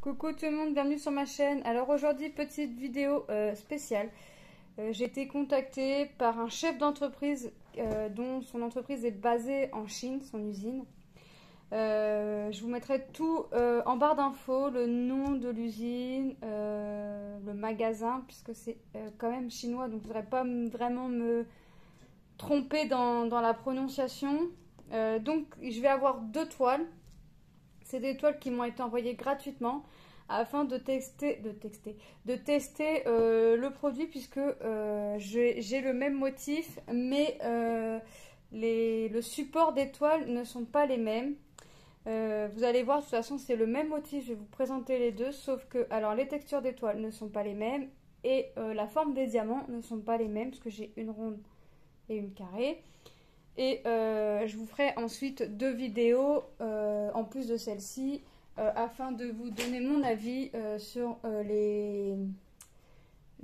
Coucou tout le monde, bienvenue sur ma chaîne. Alors aujourd'hui, petite vidéo spéciale. J'ai été contactée par un chef d'entreprise dont son entreprise est basée en Chine, son usine. Je vous mettrai tout en barre d'infos, le nom de l'usine, le magasin, puisque c'est quand même chinois, donc je ne voudrais pas vraiment me tromper dans la prononciation. Donc je vais avoir 2 toiles. C'est des toiles qui m'ont été envoyées gratuitement afin de tester le produit, puisque j'ai le même motif, mais le support des toiles ne sont pas les mêmes. Vous allez voir, de toute façon c'est le même motif, je vais vous présenter les deux, sauf que alors les textures des toiles ne sont pas les mêmes et la forme des diamants ne sont pas les mêmes, parce que j'ai une ronde et une carrée. Et je vous ferai ensuite 2 vidéos en plus de celle-ci afin de vous donner mon avis sur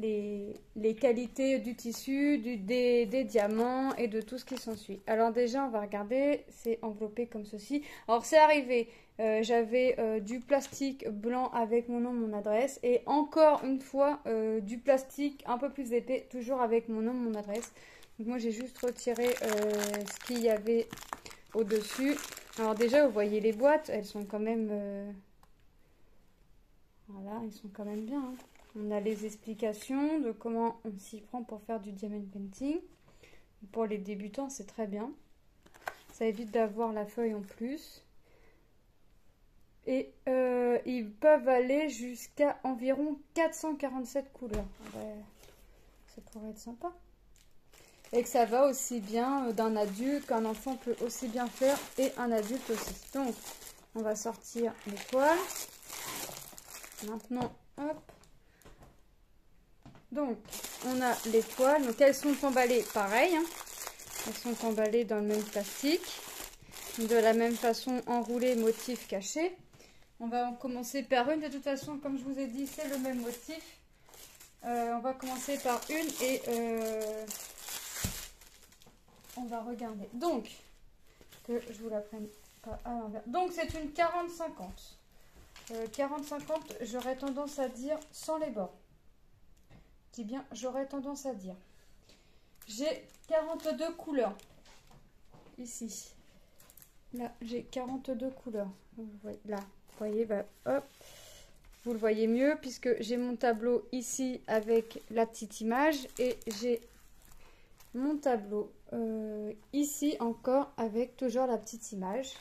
les qualités du tissu, des diamants et de tout ce qui s'ensuit. Alors déjà, on va regarder, c'est enveloppé comme ceci. Alors c'est arrivé, j'avais du plastique blanc avec mon nom, mon adresse, et encore une fois du plastique un peu plus épais, toujours avec mon nom, mon adresse. Donc moi j'ai juste retiré ce qu'il y avait au-dessus. Alors déjà vous voyez les boîtes, elles sont quand même... Voilà, elles sont quand même bien. Hein. On a les explications de comment on s'y prend pour faire du diamond painting. Pour les débutants c'est très bien. Ça évite d'avoir la feuille en plus. Et ils peuvent aller jusqu'à environ 447 couleurs. Ouais, ça pourrait être sympa. Et que ça va aussi bien d'un adulte, qu'un enfant peut aussi bien faire, et un adulte aussi. Donc, on va sortir les toiles. Maintenant, hop. Donc, on a les toiles. Donc, elles sont emballées pareil. Hein. Elles sont emballées dans le même plastique. De la même façon, enroulées, motif caché. On va en commencer par une. De toute façon, comme je vous ai dit, c'est le même motif. On va commencer par une et... on va regarder. Donc, que je vous la prenne pas à l'envers. Donc, c'est une 40-50. 40-50, j'aurais tendance à dire sans les bords. Je dis bien, j'aurais tendance à dire. J'ai 42 couleurs. Ici. Là, j'ai 42 couleurs. Là, vous voyez, bah, hop. Vous le voyez mieux puisque j'ai mon tableau ici avec la petite image et j'ai mon tableau ici encore avec toujours la petite image.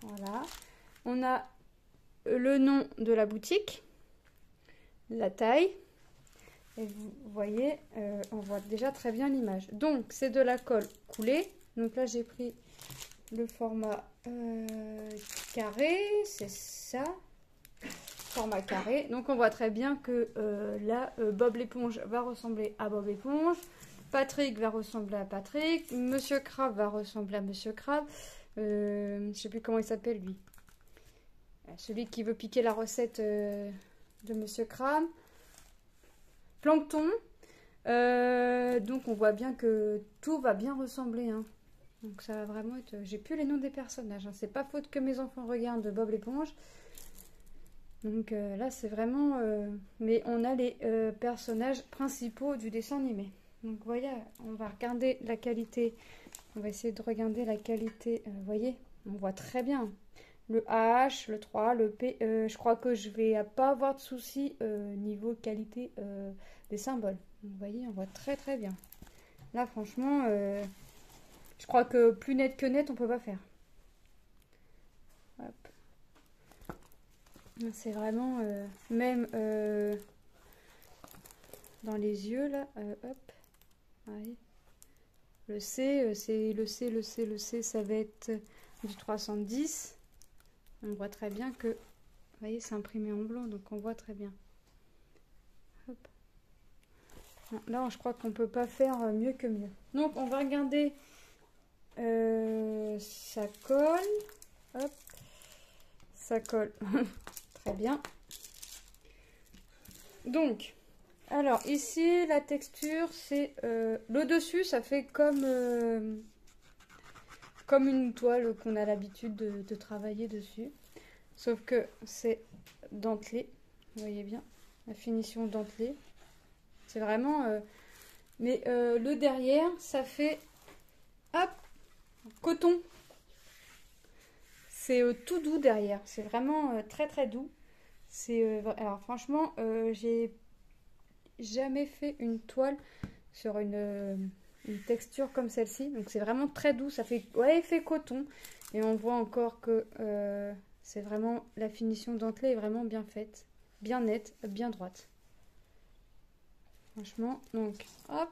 Voilà. On a le nom de la boutique, la taille. Et vous voyez, on voit déjà très bien l'image. Donc, c'est de la colle coulée. Donc là, j'ai pris le format carré, c'est ça. Format carré. Donc, on voit très bien que là, Bob l'éponge va ressembler à Bob l'éponge. Patrick va ressembler à Patrick. Monsieur Crabe va ressembler à Monsieur Crabe. Je ne sais plus comment il s'appelle, lui. Celui qui veut piquer la recette de Monsieur Crabe. Plancton. Donc, on voit bien que tout va bien ressembler. Hein. Donc, ça va vraiment être... J'ai plus les noms des personnages. Hein. C'est pas faute que mes enfants regardent Bob l'éponge. Donc, là, c'est vraiment... Mais on a les personnages principaux du dessin animé. Donc, vous voyez, on va regarder la qualité. On va essayer de regarder la qualité. Vous voyez, on voit très bien. Le H, le 3, le P. Je crois que je vais pas avoir de soucis niveau qualité des symboles. Donc, vous voyez, on voit très très bien. Là, franchement, je crois que plus net que net, on peut pas faire. Hop. C'est vraiment... même dans les yeux, là. Hop. Ouais. Le C, c'est le C, ça va être du 310. On voit très bien que, vous voyez, c'est imprimé en blanc, donc on voit très bien. Hop. Non, là, je crois qu'on peut pas faire mieux que mieux. Donc, on va regarder. Ça colle. Hop. Ça colle. Très bien. Donc... Alors, ici, la texture, c'est... le dessus, ça fait comme une toile qu'on a l'habitude de travailler dessus. Sauf que c'est dentelé. Vous voyez bien la finition dentelée. C'est vraiment... mais le derrière, ça fait... Hop, coton. C'est tout doux derrière. C'est vraiment très très doux. Alors franchement, j'ai jamais fait une toile sur une texture comme celle-ci. Donc c'est vraiment très doux. Ça fait effet coton. Et on voit encore que c'est vraiment... La finition dentelée est vraiment bien faite. Bien nette, bien droite. Franchement, donc hop.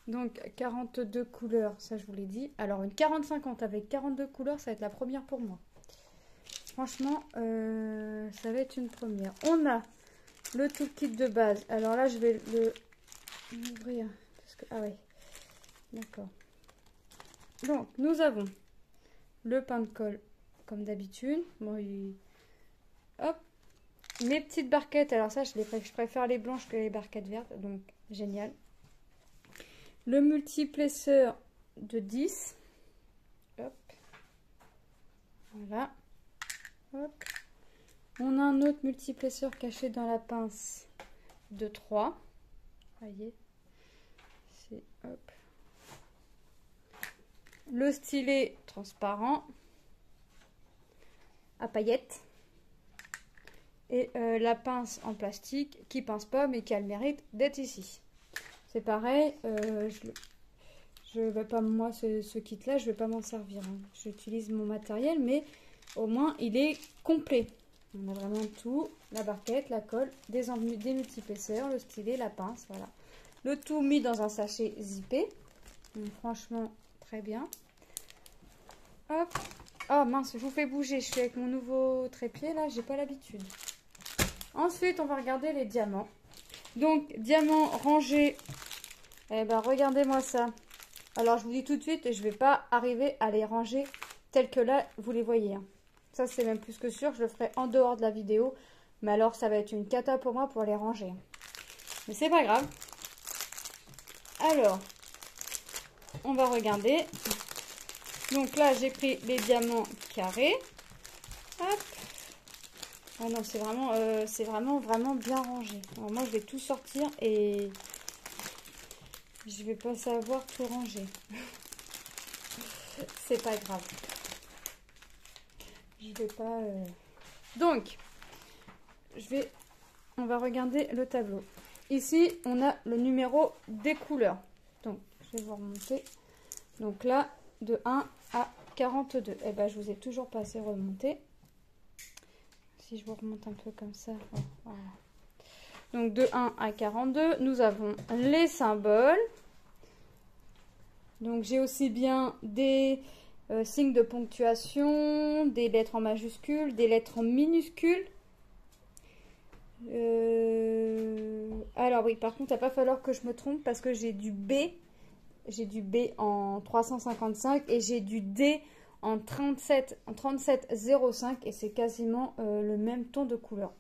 Donc 42 couleurs, ça je vous l'ai dit. Alors une 40-50 avec 42 couleurs, ça va être la première pour moi. Franchement, ça va être une première. On a le toolkit de base. Alors là, je vais le ouvrir. Parce que... Ah ouais, d'accord. Donc, nous avons le pain de colle, comme d'habitude. Bon, hop. Mes petites barquettes. Alors ça, je préfère les blanches que les barquettes vertes. Donc, génial. Le multiplesseur de 10. Hop. Voilà. Hop. On a un autre multiplesseur caché dans la pince de 3. Voyez. C'est hop. Le stylet transparent à paillettes. Et la pince en plastique qui pince pas mais qui a le mérite d'être ici. C'est pareil, je vais pas, moi, ce kit-là, je vais pas m'en servir. Hein. J'utilise mon matériel, mais au moins, il est complet. On a vraiment tout, la barquette, la colle, des multiplesseurs, le stylet, la pince, voilà. Le tout mis dans un sachet zippé. Donc, franchement, très bien. Hop. Oh mince, je vous fais bouger, je suis avec mon nouveau trépied, là, j'ai pas l'habitude. Ensuite, on va regarder les diamants. Donc, diamants rangés. Eh ben, regardez-moi ça. Alors, je vous dis tout de suite, je ne vais pas arriver à les ranger tels que là, vous les voyez. Hein. Ça, c'est même plus que sûr. Je le ferai en dehors de la vidéo. Mais alors, ça va être une cata pour moi pour les ranger. Mais c'est pas grave. Alors, on va regarder. Donc là, j'ai pris les diamants carrés. Hop. Ah non, c'est vraiment bien rangé. Alors moi, je vais tout sortir et je vais pas savoir tout ranger. C'est pas grave. Je vais pas... Donc, on va regarder le tableau. Ici, on a le numéro des couleurs. Donc, je vais vous remonter. Donc là, de 1 à 42. Eh ben, je vous ai toujours pas assez remonté. Si je vous remonte un peu comme ça. Voilà. Donc de 1 à 42, nous avons les symboles. Donc j'ai aussi bien des signes de ponctuation, des lettres en majuscules, des lettres en minuscules. Alors oui, par contre, il va pas falloir que je me trompe parce que j'ai du B. J'ai du B en 355 et j'ai du D en 37,05 et c'est quasiment le même ton de couleur.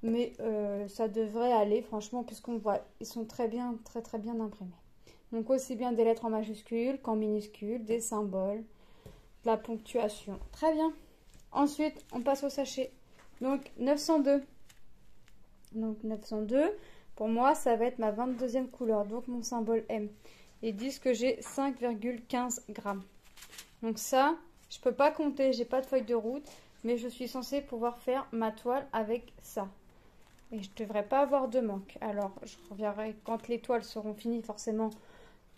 Mais ça devrait aller, franchement, puisqu'on voit, ils sont très bien imprimés. Donc aussi bien des lettres en majuscules qu'en minuscules, des symboles, de la ponctuation. Très bien. Ensuite, on passe au sachet. Donc 902. Donc 902, pour moi, ça va être ma 22e couleur, donc mon symbole M. Ils disent que j'ai 5,15 grammes. Donc ça, je peux pas compter, j'ai pas de feuille de route, mais je suis censée pouvoir faire ma toile avec ça. Et je devrais pas avoir de manque. Alors, je reviendrai quand les toiles seront finies, forcément.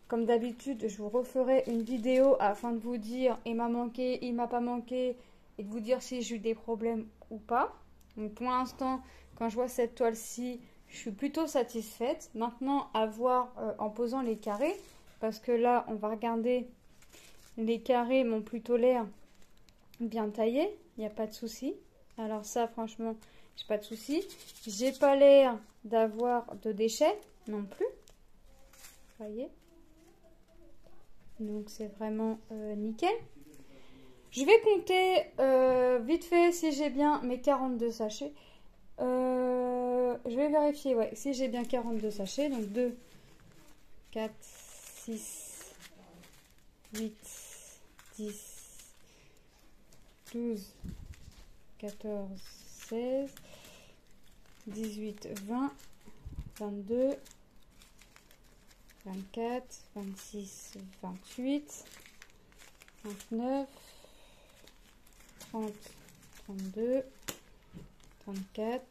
Comme d'habitude, je vous referai une vidéo afin de vous dire il m'a manqué, il m'a pas manqué, et de vous dire si j'ai eu des problèmes ou pas. Donc pour l'instant, quand je vois cette toile-ci, je suis plutôt satisfaite. Maintenant, à voir en posant les carrés, parce que là, on va regarder, les carrés m'ont plutôt l'air bien taillés, il n'y a pas de souci. Alors ça, franchement, j'ai pas de souci. J'ai pas l'air d'avoir de déchets non plus. Vous voyez? Donc c'est vraiment nickel. Je vais compter vite fait si j'ai bien mes 42 sachets. Je vais vérifier si j'ai bien 42 sachets. Donc 2, 4, 6, 8, 10, 12, 14, 16, 18, 20, 22, 24, 26, 28, 29, 30, 32, 34,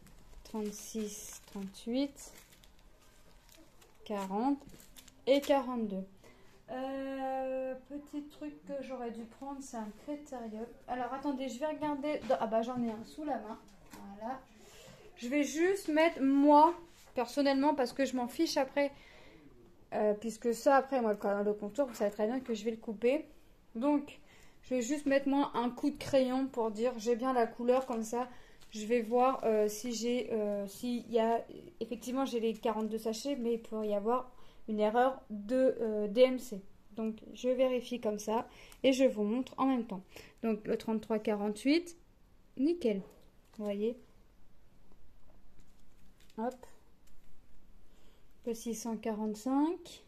36, 38, 40 et 42. Petit truc que j'aurais dû prendre, c'est un critérium. Alors attendez, je vais regarder. Ah bah j'en ai un sous la main. Voilà. Je vais juste mettre moi, personnellement, parce que je m'en fiche après. Puisque ça, après, moi, le contour, vous savez très bien que je vais le couper. Donc, je vais juste mettre moi un coup de crayon pour dire j'ai bien la couleur, comme ça. Je vais voir si j'ai, s'il y a, effectivement, j'ai les 42 sachets, mais il pourrait y avoir une erreur de DMC. Donc, je vérifie comme ça et je vous montre en même temps. Donc, le 33-48, nickel. Vous voyez? Hop. Le 645.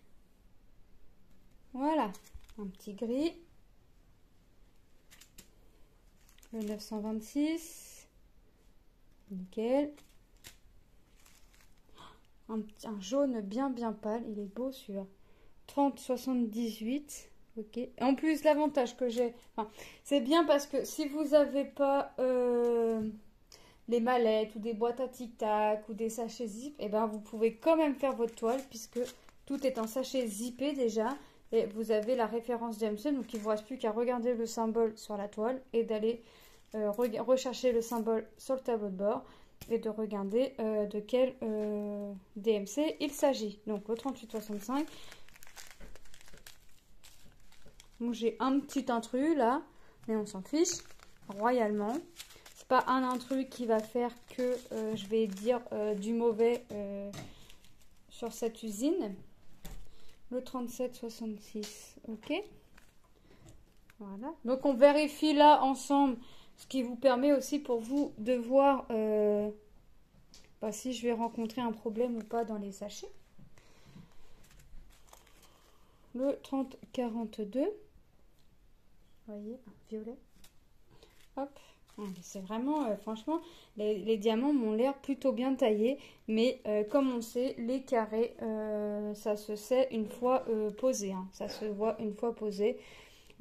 Voilà. Un petit gris. Le 926. Nickel. Un jaune bien pâle. Il est beau celui-là. 3078. Ok. Et en plus, l'avantage que j'ai, enfin, c'est bien parce que si vous n'avez pas les mallettes ou des boîtes à tic-tac ou des sachets zip, et ben vous pouvez quand même faire votre toile puisque tout est en sachet zippé déjà et vous avez la référence DMC, donc il ne vous reste plus qu'à regarder le symbole sur la toile et d'aller rechercher le symbole sur le tableau de bord et de regarder de quel DMC il s'agit. Donc le 3865. Donc j'ai un petit intrus là, mais on s'en fiche royalement. C'est pas un intrus qui va faire que je vais dire du mauvais sur cette usine. Le 3766, ok. Voilà. Donc on vérifie là ensemble, ce qui vous permet aussi pour vous de voir si je vais rencontrer un problème ou pas dans les sachets. Le 3042. Vous voyez, violet. Hop. C'est vraiment, franchement, les diamants m'ont l'air plutôt bien taillés. Mais comme on sait, les carrés, ça se sait une fois posé. Hein, ça se voit une fois posé.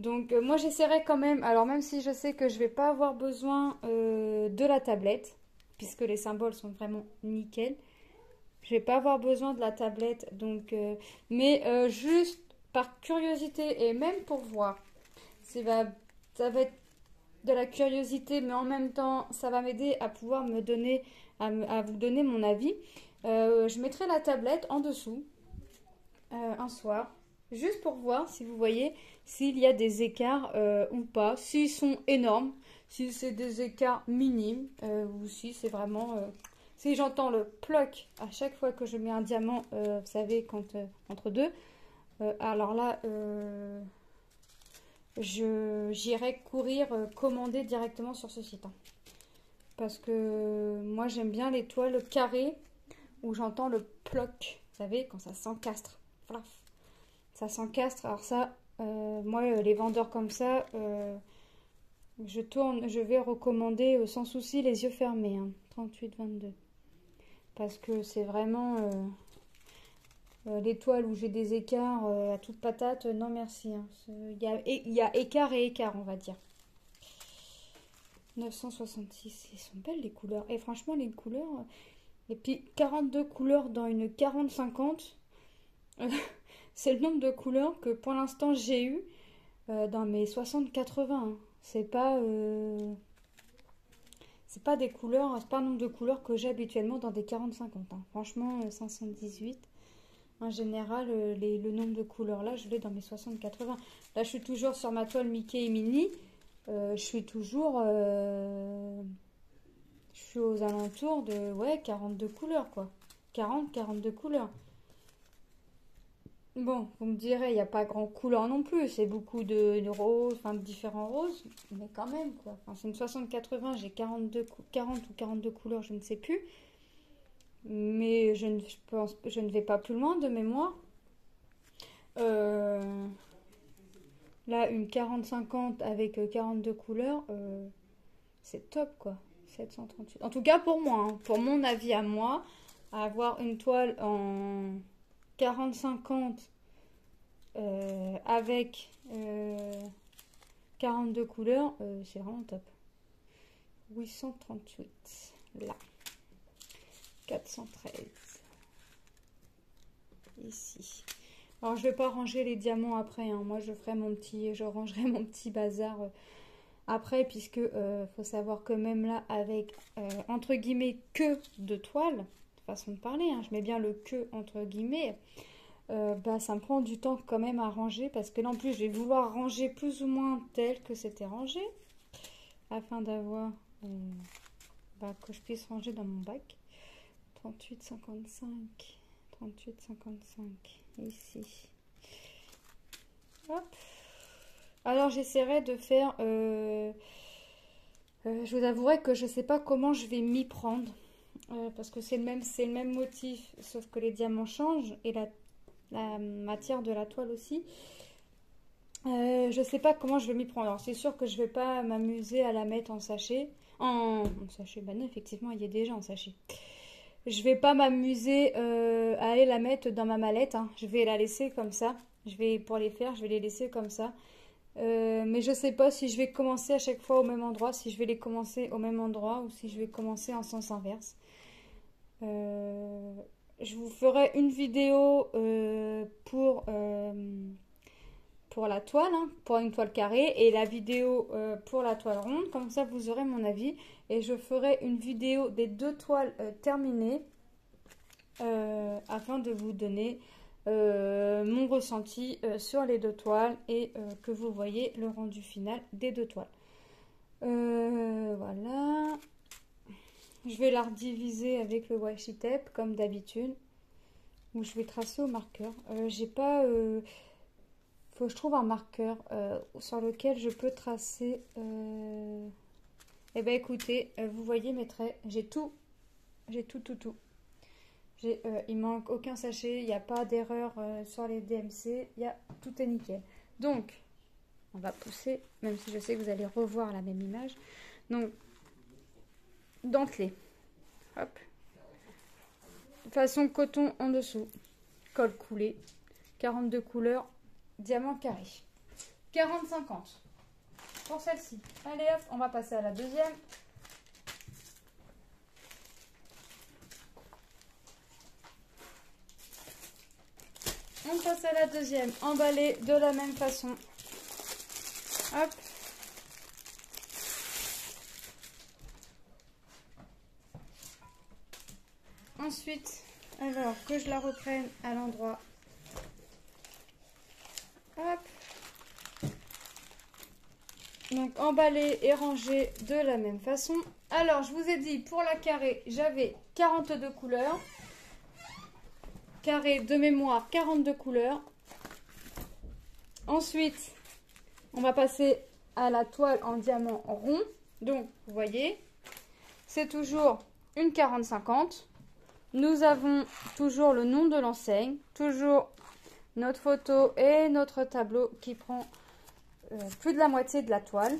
Donc moi, j'essaierai quand même. Alors même si je sais que je vais pas avoir besoin de la tablette, puisque les symboles sont vraiment nickel. Je vais pas avoir besoin de la tablette. Donc, mais juste par curiosité et même pour voir. Ça va être de la curiosité, mais en même temps, ça va m'aider à pouvoir me donner, à vous donner mon avis. Je mettrai la tablette en dessous un soir, juste pour voir si vous voyez s'il y a des écarts ou pas, s'ils sont énormes, si c'est des écarts minimes ou si c'est vraiment. Si j'entends le ploc à chaque fois que je mets un diamant, vous savez, quand entre deux, alors là. J'irai courir commander directement sur ce site. Hein. Parce que moi j'aime bien les toiles carrées où j'entends le ploc. Vous savez, quand ça s'encastre. Voilà. Ça s'encastre. Alors ça, moi les vendeurs comme ça, je vais recommander sans souci les yeux fermés. Hein. 38-22. Parce que c'est vraiment... les toiles où j'ai des écarts à toute patate, non merci. Hein. Il y a écart et écart, on va dire. 966, ils sont belles les couleurs. Et franchement, les couleurs... Et puis 42 couleurs dans une 40-50, c'est le nombre de couleurs que pour l'instant j'ai eu dans mes 60-80. Hein. C'est pas des couleurs, c'est pas un nombre de couleurs que j'ai habituellement dans des 40-50. Hein. Franchement, 518. En général, le nombre de couleurs là, je l'ai dans mes 60-80. Là, je suis toujours sur ma toile Mickey et Minnie. Je suis toujours... je suis aux alentours de 42 couleurs, quoi. 40-42 couleurs. Bon, vous me direz, il n'y a pas grand couleur non plus. C'est beaucoup de roses, enfin de différents roses. Mais quand même, quoi. Enfin, c'est une 60-80, j'ai 40 ou 42 couleurs, je ne sais plus. Mais je ne vais pas plus loin de mémoire. Là, une 40-50 avec 42 couleurs, c'est top quoi. 738. En tout cas pour moi, hein, pour mon avis à moi, avoir une toile en 40-50 avec 42 couleurs, c'est vraiment top. 838 là, 413 ici. Alors je vais pas ranger les diamants après, hein. Moi je rangerai mon petit bazar après, puisque faut savoir que même là avec entre guillemets que de toile, façon de parler, hein, je mets bien le que entre guillemets, bah ça me prend du temps quand même à ranger, parce que là en plus je vais vouloir ranger plus ou moins tel que c'était rangé, afin d'avoir que je puisse ranger dans mon bac. 38,55, 38,55 ici. Hop. Alors j'essaierai de faire je vous avouerai que je sais pas comment je vais m'y prendre, parce que c'est le même motif, sauf que les diamants changent et la matière de la toile aussi. Je sais pas comment je vais m'y prendre. Alors c'est sûr que je vais pas m'amuser à la mettre en sachet. En sachet, bah non, effectivement, il y est déjà en sachet. Je vais pas m'amuser à aller la mettre dans ma mallette, hein. Je vais la laisser comme ça. Pour les faire, je vais les laisser comme ça. Mais je sais pas si je vais commencer à chaque fois au même endroit, si je vais les commencer au même endroit ou si je vais commencer en sens inverse. Je vous ferai une vidéo pour la toile, hein, pour une toile carrée, et la vidéo pour la toile ronde, comme ça vous aurez mon avis, et je ferai une vidéo des deux toiles terminées afin de vous donner mon ressenti sur les deux toiles et que vous voyez le rendu final des deux toiles. Voilà, je vais la rediviser avec le washi tape comme d'habitude, où je vais tracer au marqueur. J'ai pas faut que je trouve un marqueur sur lequel je peux tracer. Eh ben écoutez, vous voyez mes traits, j'ai tout. Il manque aucun sachet, il n'y a pas d'erreur sur les DMC, tout est nickel. Donc, on va pousser, même si je sais que vous allez revoir la même image. Donc, dentelé. Hop. Façon coton en dessous. Colle coulé. 42 couleurs. Diamant carré. 40-50 pour celle-ci. Allez hop, on va passer à la deuxième. On passe à la deuxième, emballée de la même façon. Hop. Ensuite, alors que je la reprenne à l'endroit. Hop. Donc emballé et rangé de la même façon. Alors je vous ai dit pour la carré j'avais 42 couleurs. Carré de mémoire 42 couleurs. Ensuite on va passer à la toile en diamant rond. Donc vous voyez c'est toujours une 40-50. Nous avons toujours le nom de l'enseigne. Toujours notre photo et notre tableau qui prend plus de la moitié de la toile.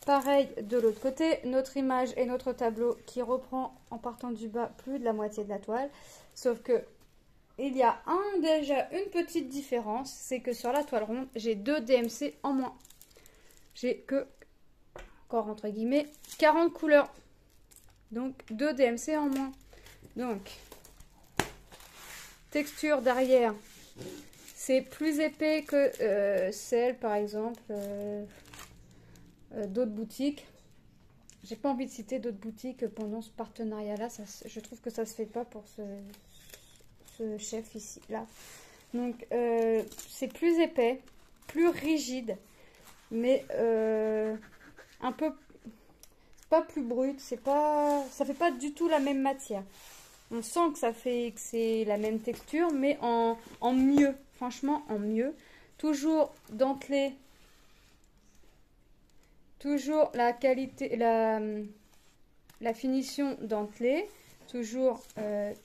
Pareil de l'autre côté, notre image et notre tableau qui reprend en partant du bas plus de la moitié de la toile. Sauf que il y a déjà une petite différence, c'est que sur la toile ronde, j'ai 2 DMC en moins. J'ai que, encore entre guillemets, 40 couleurs. Donc 2 DMC en moins. Donc, texture derrière. C'est plus épais que celle, par exemple, d'autres boutiques. J'ai pas envie de citer d'autres boutiques pendant ce partenariat-là. Je trouve que ça se fait pas pour ce chef ici, là. Donc, c'est plus épais, plus rigide, mais un peu, pas plus brut. Ça fait pas du tout la même matière. On sent que c'est la même texture, mais en mieux. Franchement, en mieux. Toujours dentelé. Toujours la qualité, la finition dentelée. Toujours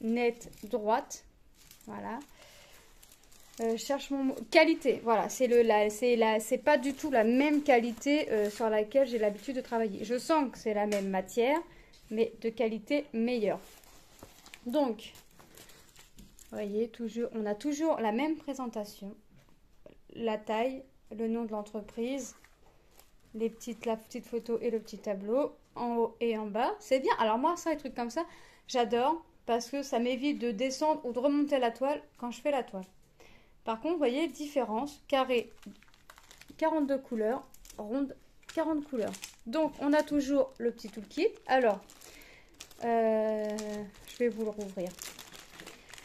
nette, droite. Voilà. cherche mon mot. Qualité, voilà, c'est pas du tout la même qualité sur laquelle j'ai l'habitude de travailler. Je sens que c'est la même matière, mais de qualité meilleure. Donc, vous voyez, toujours, on a toujours la même présentation. La taille, le nom de l'entreprise, la petite photo et le petit tableau, en haut et en bas. C'est bien. Alors moi, ça, les trucs comme ça, j'adore parce que ça m'évite de descendre ou de remonter la toile quand je fais la toile. Par contre, vous voyez, différence, carré, 42 couleurs, ronde, 40 couleurs. Donc, on a toujours le petit toolkit. Alors, je vais vous le rouvrir.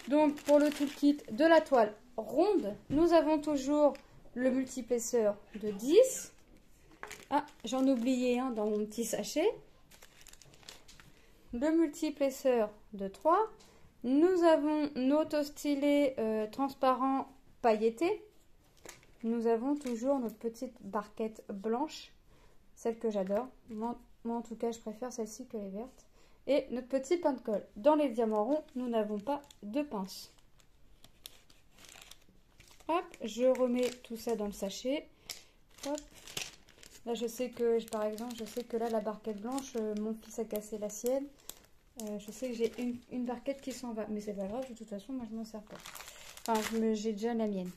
Donc, pour le toolkit de la toile ronde, nous avons toujours le multiépaisseur de 10. Ah, j'en oubliais un dans mon petit sachet. Le multi-épaisseur de 3. Nous avons nos stylés transparents pailletés. Nous avons toujours notre petite barquette blanche, celle que j'adore. Moi, en tout cas, je préfère celle-ci que les vertes. Et notre petit pain de colle. Dans les diamants ronds, nous n'avons pas de pince. Hop, je remets tout ça dans le sachet. Hop. Là, je sais que, par exemple, je sais que là, la barquette blanche, mon fils a cassé la sienne. Je sais que j'ai une barquette qui s'en va. Mais c'est pas grave, de toute façon, moi, je m'en sers pas. Enfin, j'ai déjà la mienne.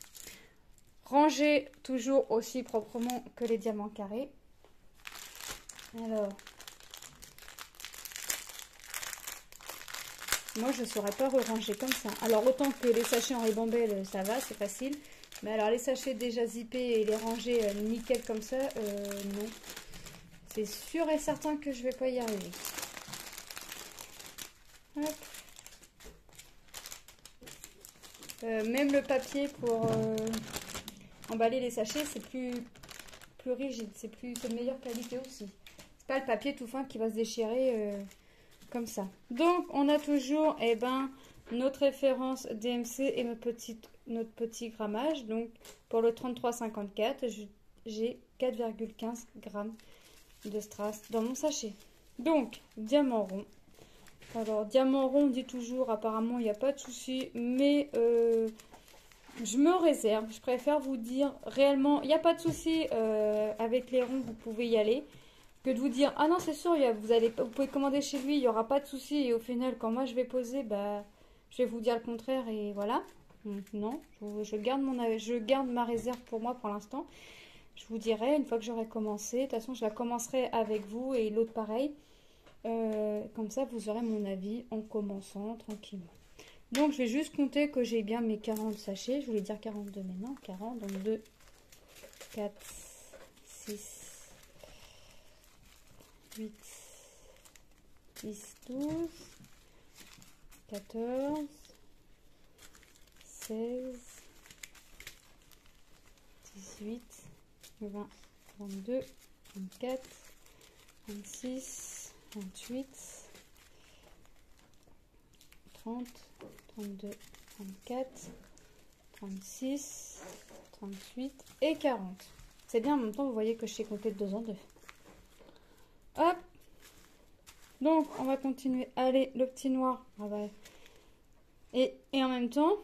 Ranger toujours aussi proprement que les diamants carrés. Alors, moi, je ne saurais pas ranger comme ça. Alors, autant que les sachets en ribambelle, ça va, c'est facile. Mais alors, les sachets déjà zippés et les ranger nickel comme ça, non. C'est sûr et certain que je vais pas y arriver. Hop. Même le papier pour emballer les sachets, c'est plus rigide. C'est de meilleure qualité aussi. C'est pas le papier tout fin qui va se déchirer comme ça. Donc, on a toujours notre référence DMC et notre petit grammage. Donc, pour le 33,54, j'ai 4,15 grammes de strass dans mon sachet. Donc, diamant rond. Alors, diamant rond, on dit toujours, apparemment, il n'y a pas de souci, mais je me réserve. Je préfère vous dire, réellement, il n'y a pas de souci avec les ronds, vous pouvez y aller. Que de vous dire, ah non, c'est sûr, vous pouvez commander chez lui, il n'y aura pas de souci. Et au final, quand moi je vais poser, je vais vous dire le contraire et voilà. Donc, non, je garde ma réserve pour moi pour l'instant. Je vous dirai une fois que j'aurai commencé. De toute façon, je la commencerai avec vous et l'autre pareil. Comme ça, vous aurez mon avis en commençant tranquillement. Donc, je vais juste compter que j'ai bien mes 40 sachets. Je voulais dire 42, mais non, 40. Donc, 2, 4, 6, 8, 10, 12, 14, 16, 18, 20, 22, 24, 26, 28, 30, 32, 34, 36, 38 et 40. C'est bien, en même temps, vous voyez que je sais compter de 2 en 2. Hop. Donc, on va continuer. Allez, le petit noir. Ah bah. Et en même temps,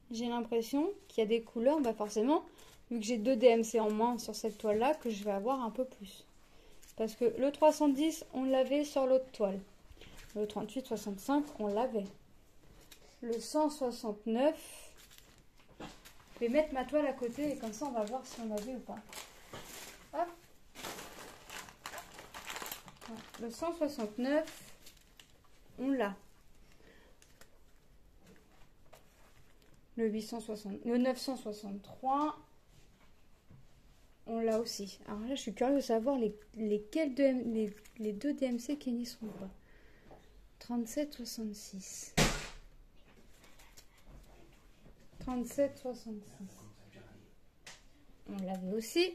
j'ai l'impression qu'il y a des couleurs, forcément, vu que j'ai 2 DMC en moins sur cette toile-là, que je vais avoir un peu plus. Parce que le 310, on l'avait sur l'autre toile. Le 38-65, on l'avait. Le 169, je vais mettre ma toile à côté et comme ça, on va voir si on l'avait ou pas. Hop. Le 169, on l'a. Le 963, on l'a aussi. Alors là, je suis curieuse de savoir les deux DMC qui n'y seront pas. 37,66. 37,66. On l'avait aussi.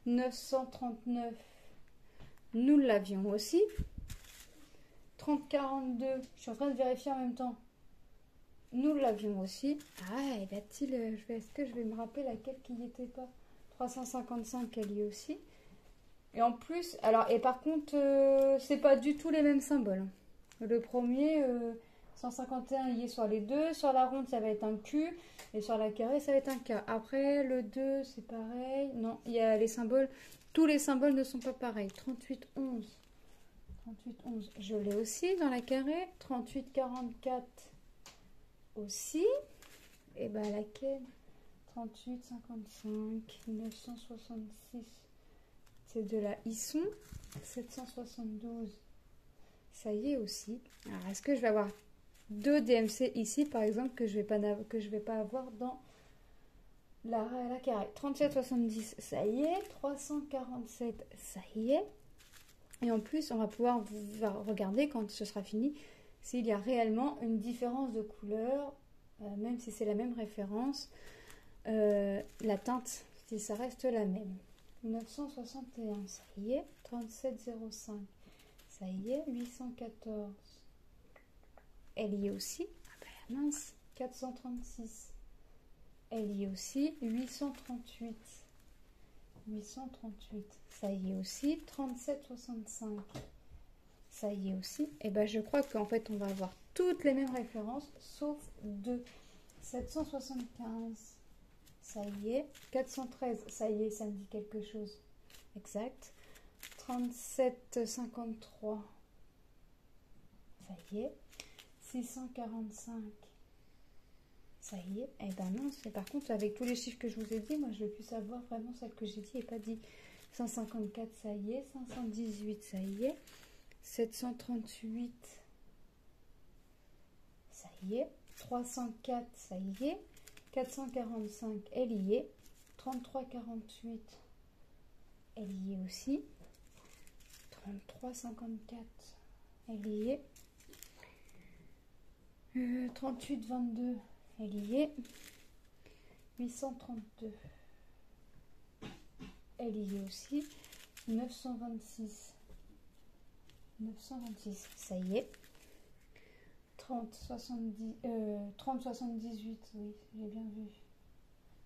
939. Nous l'avions aussi. 3042. Je suis en train de vérifier en même temps. Nous l'avions aussi. Ah, et là-t-il, est-ce que je vais me rappeler laquelle qui n'y était pas? 355, elle y est aussi. Et en plus, alors, et par contre, c'est pas du tout les mêmes symboles. Le premier, 151, il y est sur les deux. Sur la ronde, ça va être un Q. Et sur la carrée, ça va être un K. Après, le 2, c'est pareil. Non, il y a les symboles. Tous les symboles ne sont pas pareils. 38, 11. 38, 11. Je l'ai aussi dans la carrée. 38, 44 aussi. Et bien, laquelle? 38, 55, 966. C'est de la Isson. 772. Ça y est aussi. Alors, est-ce que je vais avoir deux DMC ici, par exemple, que je vais pas avoir dans la carré. 37,70, ça y est. 347, ça y est. Et en plus, on va pouvoir regarder quand ce sera fini s'il y a réellement une différence de couleur, même si c'est la même référence, la teinte, si ça reste la même. 961, ça y est. 37,05, ça y est. 814, elle y est aussi. Ah ben mince. 436, elle y est aussi. 838, 838, ça y est aussi. 37,65, ça y est aussi. Et ben je crois qu'en fait on va avoir toutes les mêmes références sauf deux. 775, ça y est. 413, ça y est, ça me dit quelque chose. Exact. 37,53, ça y est. 645, ça y est. Et ben non, c'est par contre avec tous les chiffres que je vous ai dit, moi je veux plus savoir vraiment celle que j'ai dit et pas dit. 154, ça y est. 518, ça y est. 738, ça y est. 304, ça y est. 445, elle y est. 33,48, elle y est aussi. 33,54, elle y est. 38,22, elle y est. 832, elle y est aussi. 926, 926, ça y est. 30,78, oui, j'ai bien vu.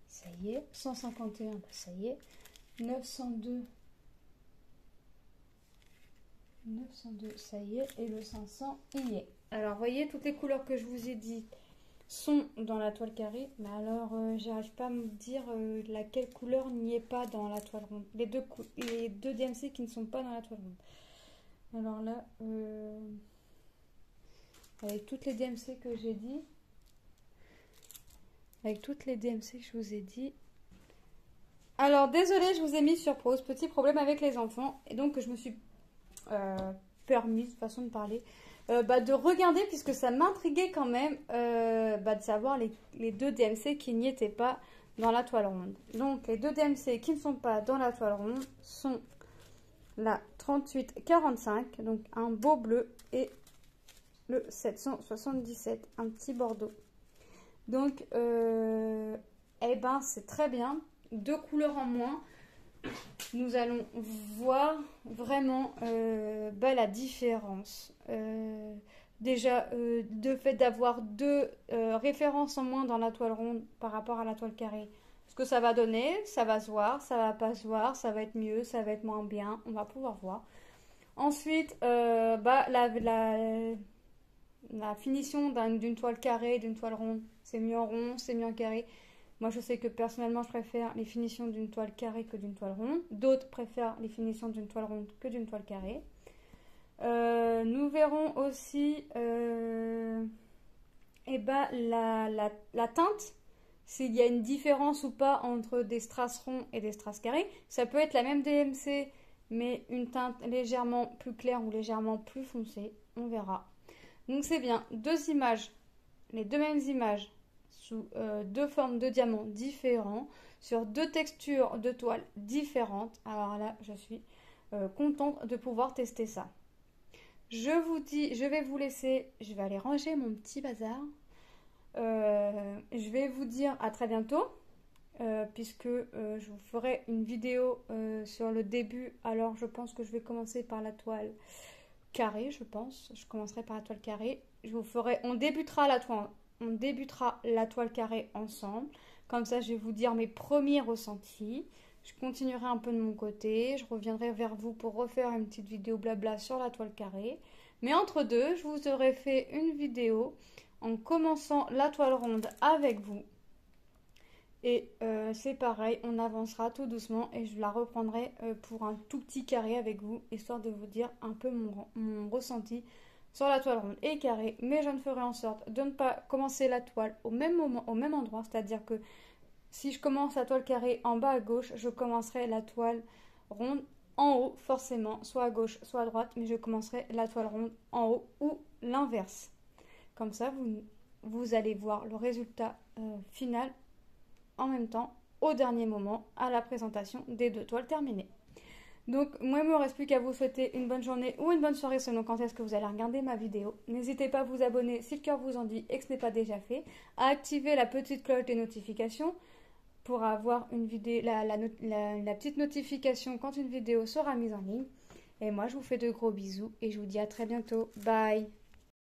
Ça y est. 151, ça y est. 902, 902, ça y est. Et le 500 y est. Alors, voyez, toutes les couleurs que je vous ai dit sont dans la toile carrée. Mais alors, j'arrive pas à me dire laquelle couleur n'y est pas dans la toile ronde. Les deux DMC qui ne sont pas dans la toile ronde. Alors là, avec toutes les DMC que j'ai dit, avec toutes les DMC que je vous ai dit. Alors, désolée, je vous ai mis sur pause. Petit problème avec les enfants. Et donc, je me suis permise, façon de parler, de regarder, puisque ça m'intriguait quand même de savoir les deux DMC qui n'y étaient pas dans la toile ronde. Donc, les deux DMC qui ne sont pas dans la toile ronde sont la 3845, donc un beau bleu, et le 777, un petit bordeaux. Donc, eh ben, c'est très bien. Deux couleurs en moins. Nous allons voir vraiment la différence. Déjà, de fait d'avoir deux références en moins dans la toile ronde par rapport à la toile carrée. Ce que ça va donner, ça va se voir, ça va pas se voir, ça va être mieux, ça va être moins bien. On va pouvoir voir. Ensuite, la finition d'une toile carrée, d'une toile ronde, c'est mieux en rond, c'est mieux en carré. Moi, je sais que personnellement, je préfère les finitions d'une toile carrée que d'une toile ronde. D'autres préfèrent les finitions d'une toile ronde que d'une toile carrée. Nous verrons aussi la teinte, s'il y a une différence ou pas entre des strass ronds et des strass carrés. Ça peut être la même DMC, mais une teinte légèrement plus claire ou légèrement plus foncée. On verra. Donc c'est bien, deux images, les deux mêmes images, sous deux formes de diamants différents, sur deux textures de toile différentes. Alors là, je suis contente de pouvoir tester ça. Je vous dis, je vais vous laisser, je vais aller ranger mon petit bazar. Je vais vous dire à très bientôt, puisque je vous ferai une vidéo sur le début. Alors je pense que je vais commencer par la toile carrée, je pense. Je commencerai par la toile carrée. On débutera la toile carrée ensemble. Comme ça, je vais vous dire mes premiers ressentis. Je continuerai un peu de mon côté. Je reviendrai vers vous pour refaire une petite vidéo blabla sur la toile carrée. Mais entre deux, je vous aurais fait une vidéo en commençant la toile ronde avec vous. Et c'est pareil, on avancera tout doucement et je la reprendrai pour un tout petit carré avec vous, histoire de vous dire un peu mon ressenti sur la toile ronde et carré. Mais je ne ferai en sorte de ne pas commencer la toile au même moment, au même endroit. C'est-à-dire que si je commence la toile carrée en bas à gauche, je commencerai la toile ronde en haut, forcément, soit à gauche, soit à droite. Mais je commencerai la toile ronde en haut ou l'inverse. Comme ça, vous allez voir le résultat final en même temps au dernier moment à la présentation des 2 toiles terminées. Donc moi il ne me reste plus qu'à vous souhaiter une bonne journée ou une bonne soirée selon quand est-ce que vous allez regarder ma vidéo. N'hésitez pas à vous abonner si le cœur vous en dit et que ce n'est pas déjà fait, à activer la petite cloche des notifications pour avoir une vidéo, la petite notification quand une vidéo sera mise en ligne. Et moi je vous fais de gros bisous et je vous dis à très bientôt. Bye.